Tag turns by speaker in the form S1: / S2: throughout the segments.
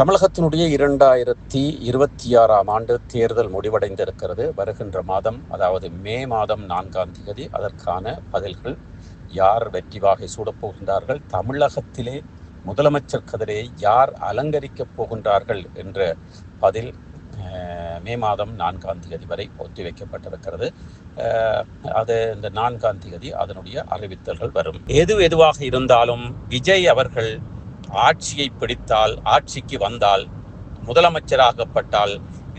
S1: தமிழகத்தினுடைய 2026ஆம் ஆண்டு தேர்தல் முடிவடைந்திருக்கிறது. வருகின்ற மாதம், அதாவது மே மாதம் 4ஆம் தேதி அதற்கான பதில்கள். யார் வெற்றி வாகை சூடப் போகின்றார்கள், தமிழகத்திலே முதலமைச்சர் கதிரை யார் அலங்கரிக்கப் போகின்றார்கள் என்ற பதில் மே மாதம் 4ஆம் தேதி வரை ஒத்திவைக்கப்பட்டிருக்கிறது. அது இந்த 4ஆம் தேதி அதனுடைய அறிவித்தல்கள் வரும். எதுவாக இருந்தாலும் விஜய் அவர்கள் ஆட்சியை பிடித்தால், ஆட்சிக்கு வந்தால், முதலமைச்சராகப்பட்டால்,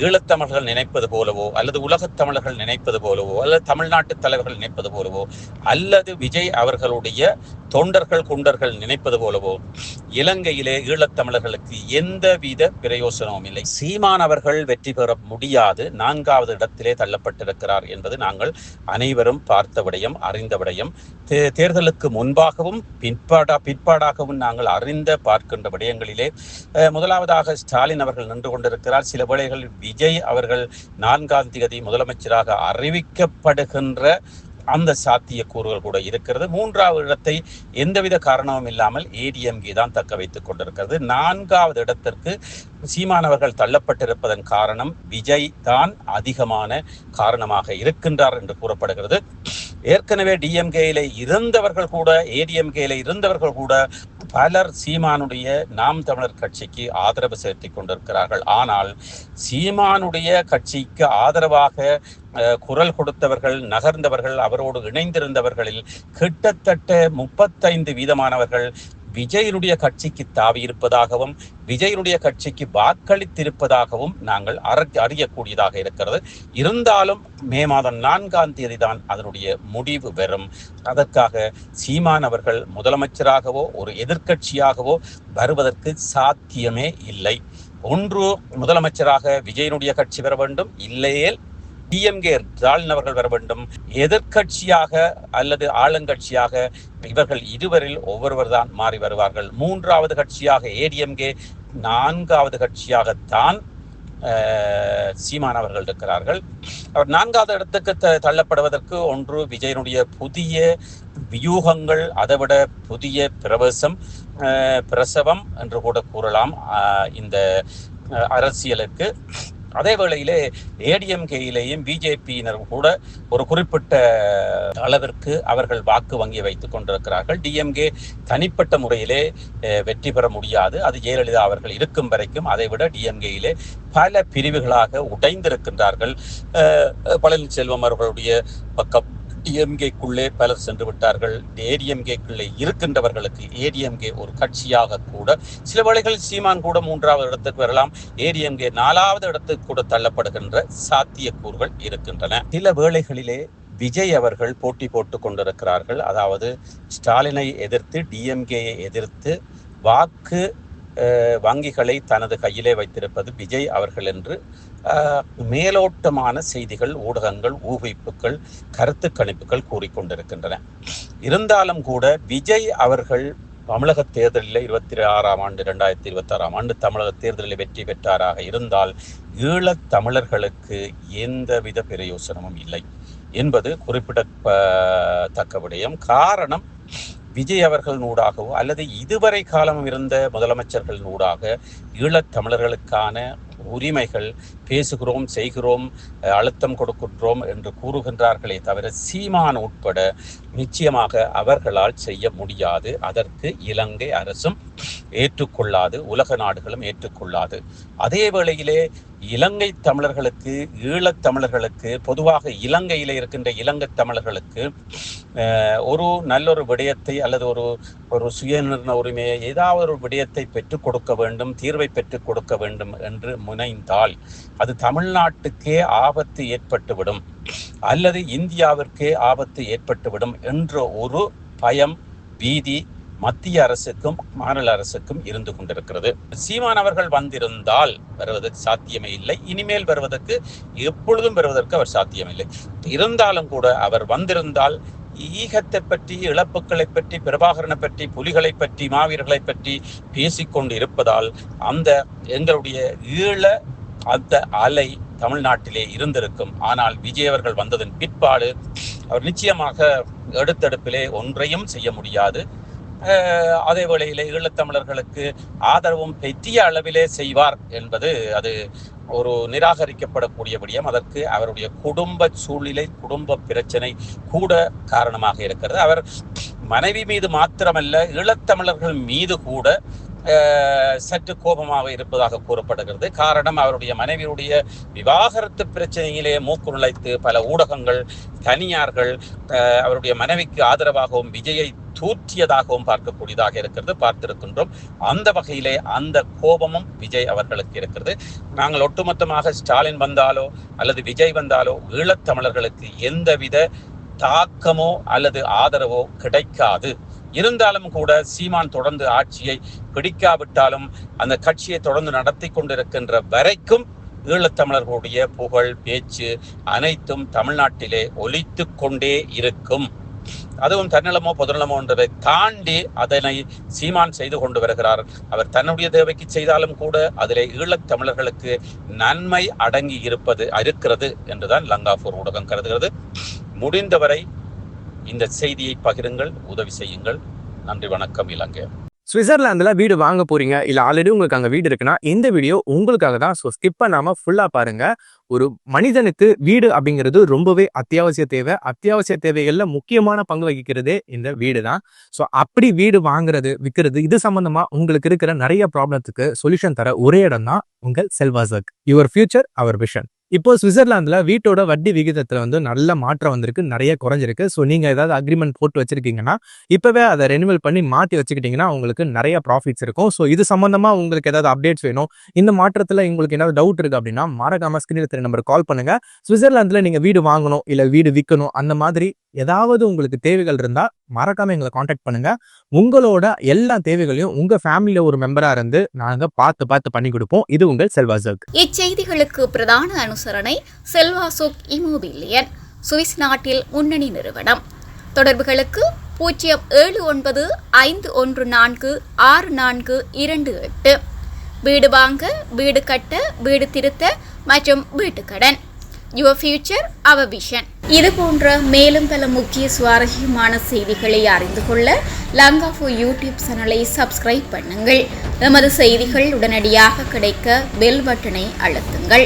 S1: ஈழத்தமிழர்கள் நினைப்பது போலவோ அல்லது உலகத் தமிழர்கள் நினைப்பது போலவோ அல்லது தமிழ்நாட்டு தலைவர்கள் நினைப்பது போலவோ அல்லது விஜய் அவர்களுடைய தொண்டர்கள் குண்டர்கள் நினைப்பது போலவோ இலங்கையிலே ஈழத்தமிழர்களுக்கு எந்தவித பிரயோசனமும் இல்லை. சீமான் அவர்கள் வெற்றி பெற முடியாது, 4வது இடத்திலே தள்ளப்பட்டிருக்கிறார் என்பது நாங்கள் அனைவரும் பார்த்த விடயம், அறிந்த விடயம். தேர்தலுக்கு முன்பாகவும் பிற்பாடாகவும் நாங்கள் அறிந்த பார்க்கின்ற விடயங்களிலே முதலாவதாக ஸ்டாலின் அவர்கள் நின்று கொண்டிருக்கிறார். சில வேளைகள் விஜய் அவர்கள் 4ஆம் தேதி முதலமைச்சராக அறிவிக்கப்படுகின்ற அந்த சாத்தியக்கூறுகள் கூட இருக்கிறது. 3வது இடத்தை எந்தவித காரணமும் இல்லாமல் ஏடிஎம்கே தான் தக்க வைத்துக் கொண்டிருக்கிறது. 4வது இடத்திற்கு சீமான் அவர்கள் தள்ளப்பட்டிருப்பதன் காரணம் விஜய் தான் அதிகமான காரணமாக இருக்கின்றார் என்று கூறப்படுகிறது. ஏற்கனவே டிஎம்கேயில இருந்தவர்கள் கூட, ஏடிஎம்கேயில இருந்தவர்கள் கூட பலர் சீமானுடைய நாம் தமிழர் கட்சிக்கு ஆதரவு செலுத்தி கொண்டிருக்கிறார்கள். ஆனால் சீமானுடைய கட்சிக்கு ஆதரவாக குரல் கொடுத்தவர்கள், நகர்ந்தவர்கள், அவரோடு இணைந்திருந்தவர்களில் கிட்டத்தட்ட 35% விஜயனுடைய கட்சிக்கு தாவி இருப்பதாகவும் விஜயனுடைய கட்சிக்கு வாக்களித்திருப்பதாகவும் நாங்கள் அறியக்கூடியதாக இருக்கிறது. இருந்தாலும் மே மாதம் 4ஆம் தேதி தான் அதனுடைய முடிவு வரும். அதற்காக சீமான் அவர்கள் முதலமைச்சராகவோ ஒரு எதிர்க்கட்சியாகவோ வருவதற்கு சாத்தியமே இல்லை. ஒன்று முதலமைச்சராக விஜயனுடைய கட்சி வர வேண்டும், இல்லையேல் டிஎம்கே ஸ்டாலின் அவர்கள் வர வேண்டும். எதிர்கட்சியாக அல்லது ஆளுங்கட்சியாக இவர்கள் இருவரில் ஒவ்வொருவர் தான் மாறி வருவார்கள். 3வது கட்சியாக ஏடிஎம்கே, 4வது கட்சியாகத்தான் சீமான் அவர்கள் இருக்கிறார்கள். அவர் 4வது இடத்துக்கு தள்ளப்படுவதற்கு ஒன்று விஜயனுடைய புதிய வியூகங்கள், அதைவிட புதிய பிரசவம் என்று கூட கூறலாம் இந்த அரசியலுக்கு. அதே வேளையிலே ஏடிஎம்கேயிலேயும் பிஜேபியினர் கூட ஒரு குறிப்பிட்ட அளவிற்கு அவர்கள் வாக்கு வங்கி வைத்துக் கொண்டிருக்கிறார்கள். டிஎம்கே தனிப்பட்ட முறையிலே வெற்றி பெற முடியாது. அது ஜெயலலிதா அவர்கள் இருக்கும் வரைக்கும் அதைவிட டிஎம்கேயிலே பல பிரிவுகளாக உடைந்திருக்கின்றார்கள். பழனிச்செல்வம் அவர்களுடைய பக்கம் டிஎம்கேக்குள்ளே பலர் சென்று விட்டார்கள். ஏடிஎம்கேக்குள்ளே இருக்கின்றவர்களுக்கு ஏடிஎம்கே ஒரு கட்சியாக கூட சில வேளைகளில் சீமான் கூட 3வது இடத்துக்கு வரலாம். ஏடிஎம்கே 4வது இடத்துக்கு கூட தள்ளப்படுகின்ற சாத்தியக்கூறுகள் இருக்கின்றன. சில வேளைகளிலே விஜய் அவர்கள் போட்டி போட்டுக் கொண்டிருக்கிறார்கள். அதாவது ஸ்டாலினை எதிர்த்து, டிஎம்கேயை எதிர்த்து வாக்கு வங்கிகளை தனது கையிலே வைத்திருப்பது விஜய் அவர்கள் என்று மேலோட்டமான செய்திகள், ஊடகங்கள், ஊகிப்புகள், கருத்து கணிப்புகள் கூறிக்கொண்டிருக்கின்றன. இருந்தாலும் கூட விஜய் அவர்கள் தமிழக தேர்தலில் 2026ஆம் ஆண்டு தமிழக தேர்தலில் வெற்றி பெற்றாராக இருந்தால் ஈழத் தமிழர்களுக்கு எந்தவித பிரயோசனமும் இல்லை என்பது குறிப்பிடத்தக்க விடயம். காரணம், விஜய் அவர்களினூடாகவோ அல்லது இதுவரை காலமும் இருந்த முதலமைச்சர்களினூடாக ஈழத்தமிழர்களுக்கான உரிமைகள் பேசுகிறோம், செய்கிறோம், அழுத்தம் கொடுக்கின்றோம் என்று கூறுகின்றார்களே தவிர சீமான் உட்பட நிச்சயமாக அவர்களால் செய்ய முடியாது. அதற்கு இலங்கை அரசும் ஏற்றுக்கொள்ளாது, உலக நாடுகளும் ஏற்றுக்கொள்ளாது. அதே வேளையிலே இலங்கை தமிழர்களுக்கு, ஈழத்தமிழர்களுக்கு, பொதுவாக இலங்கையிலே இருக்கின்ற இலங்கை தமிழர்களுக்கு ஒரு நல்லொரு விடயத்தை அல்லது ஒரு சுயநிர்ணய உரிமையை, ஏதாவது ஒரு விடயத்தை பெற்றுக் கொடுக்க வேண்டும், தீர்வை பெற்றுக் கொடுக்க வேண்டும் என்று முனைந்தால் அது தமிழ்நாட்டுக்கே ஆபத்து ஏற்பட்டுவிடும் அல்லது இந்தியாவிற்கே ஆபத்து ஏற்பட்டுவிடும் என்ற ஒரு பயம், பீதி மத்திய அரசுக்கும் மாநில அரசுக்கும் இருந்து கொண்டிருக்கிறது. சீமான் அவர்கள் வந்திருந்தால் வருவதற்கு சாத்தியமே இல்லை. இனிமேல் வருவதற்கு, எப்பொழுதும் வருவதற்கு அவர் சாத்தியமில்லை. இருந்தாலும் கூட அவர் வந்திருந்தால் ஈகத்தை பற்றி, இழப்புகளை பற்றி, பிரபாகரனை பற்றி, புலிகளை பற்றி, மாவீரர்களை பற்றி பேசிக்கொண்டு இருப்பதால் அந்த எங்களுடைய ஈழ அந்த அலை தமிழ்நாட்டிலே இருந்திருக்கும். ஆனால் விஜய் அவர்கள் வந்ததன் பிற்பாடு அவர் நிச்சயமாக எடுத்தெடுப்பிலே ஒன்றையும் செய்ய முடியாது. அதே வேளையிலே ஈழத்தமிழர்களுக்கு ஆதரவும் பெரிய அளவிலே செய்வார் என்பது அது ஒரு நிராகரிக்கப்படக்கூடிய விடயம். அதற்கு அவருடைய குடும்ப சூழ்நிலை, குடும்ப பிரச்சனை கூட காரணமாக இருக்கிறது. அவர் மனைவி மீது மாத்திரமல்ல, ஈழத்தமிழர்கள் மீது கூட சற்று கோபமாக இருப்பதாக கூறப்படுகிறது. காரணம், அவருடைய மனைவியுடைய விவாகரத்து பிரச்சனையிலே மூக்கு நுழைத்து பல ஊடகங்கள், தனியார்கள் அவருடைய மனைவிக்கு ஆதரவாகவும் விஜயை தூற்றியதாகவும் பார்க்கக்கூடியதாக இருக்கிறது, பார்த்திருக்கின்றோம். அந்த வகையிலே அந்த கோபமும் விஜய் அவர்களுக்கு இருக்கிறது. நாங்கள் ஒட்டுமொத்தமாக ஸ்டாலின் வந்தாலோ அல்லது விஜய் வந்தாலோ ஈழத்தமிழர்களுக்கு எந்தவித தாக்கமோ அல்லது ஆதரவோ கிடைக்காது. இருந்தாலும் கூட சீமான் தொடர்ந்து ஆட்சியை பிடிக்காவிட்டாலும் அந்த கட்சியை தொடர்ந்து நடத்தி கொண்டிருக்கின்ற வரைக்கும் ஈழத்தமிழர்களுடைய புகழ், பேச்சு அனைத்தும் தமிழ்நாட்டிலே ஒலித்து கொண்டே இருக்கும். அதுவும் தன்னலமோ பொதுநலமோ என்றதை தாண்டி அதனை சீமான் செய்து கொண்டு வருகிறார். அவர் தன்னுடைய தேவைக்கு செய்தாலும் கூட அதிலே ஈழத்தமிழர்களுக்கு நன்மை அடங்கி இருக்கிறது என்றுதான் லங்காபூர் ஊடகம் கருதுகிறது. முடிந்தவரை இந்த செய்தியை பகிருங்கள், உதவி செய்யுங்கள். நன்றி, வணக்கம். இலங்கை.
S2: சுவிட்சர்லாந்துல வீடு வாங்க போறீங்க, இல்ல ஆல்ரெடி உங்களுக்கு அங்க வீடு இருக்குன்னா இந்த வீடியோ உங்களுக்காக தான். ஸோ ஸ்கிப் பண்ணாம ஃபுல்லா பாருங்க. ஒரு மனிதனுக்கு வீடு அப்படிங்கிறது ரொம்பவே அத்தியாவசிய தேவை. அத்தியாவசிய தேவைகள்ல முக்கியமான பங்கு வகிக்கிறதே இந்த வீடு தான். ஸோ அப்படி வீடு வாங்குறது, விற்கிறது, இது சம்பந்தமா உங்களுக்கு இருக்கிற நிறைய ப்ராப்ளத்துக்கு சொல்யூஷன் தர ஒரே இடம் தான் உங்கள் செல்வாசக். Your future our vision. இப்போ சுவிட்சர்லாந்துல வீட்டோட வட்டி விகிதத்துல நல்ல மாற்றம் வந்திருக்கு, நிறைய குறைஞ்சிருக்கு. ஸோ நீங்க ஏதாவது அக்ரிமெண்ட் போட்டு வச்சிருக்கீங்கன்னா இப்பவே அதை ரெனிவல் பண்ணி மாற்றி வச்சுக்கிட்டீங்கன்னா உங்களுக்கு நிறைய ப்ராஃபிட்ஸ் இருக்கும். ஸோ இது சம்பந்தமா உங்களுக்கு ஏதாவது அப்டேட்ஸ் வேணும், இந்த மாற்றத்துல உங்களுக்கு ஏதாவது டவுட் இருக்கு அப்படின்னா மறக்காம ஸ்கிரீன்ல தெரிய நம்பர் கால் பண்ணுங்க. சுவிட்சர்லாந்துல நீங்க வீடு வாங்கணும் இல்ல வீடு விற்கணும், அந்த மாதிரி ஏதாவது உங்களுக்கு தேவைகள் இருந்தா மறக்காம எங்களை கான்டாக்ட் பண்ணுங்க. உங்களோட எல்லா தேவைகளையும் உங்க ஃபேமிலியில ஒரு மெம்பரா இருந்து நாங்க பார்த்து பண்ணி கொடுப்போம். இது உங்கள் செல்வாசக்.
S3: இச்செய்திகளுக்கு பிரதான அனுசரணை செல்வாசோக் இமோபிலியன், சுவிஸ் நாட்டில் முன்னணி நிறுவனம். தொடர்புகளுக்கு 0795146428. வீடு வாங்க, வீடு கட்ட, வீடு திருத்த மற்றும் வீட்டு கடன். Your future our vision. இது போன்ற மேலும் பல முக்கிய சுவாரஸ்யமான செய்திகளை அறிந்து கொள்ள லங்காபூர் யூடியூப் சேனலை சப்ஸ்கிரைப் பண்ணுங்கள். எமது செய்திகள் உடனடியாக கிடைக்க பெல் பட்டனை அழுத்துங்கள்.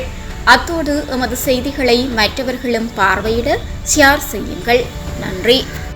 S3: அத்தோடு எமது செய்திகளை மற்றவர்களும் பார்வையிட ஷேர் செய்யுங்கள். நன்றி.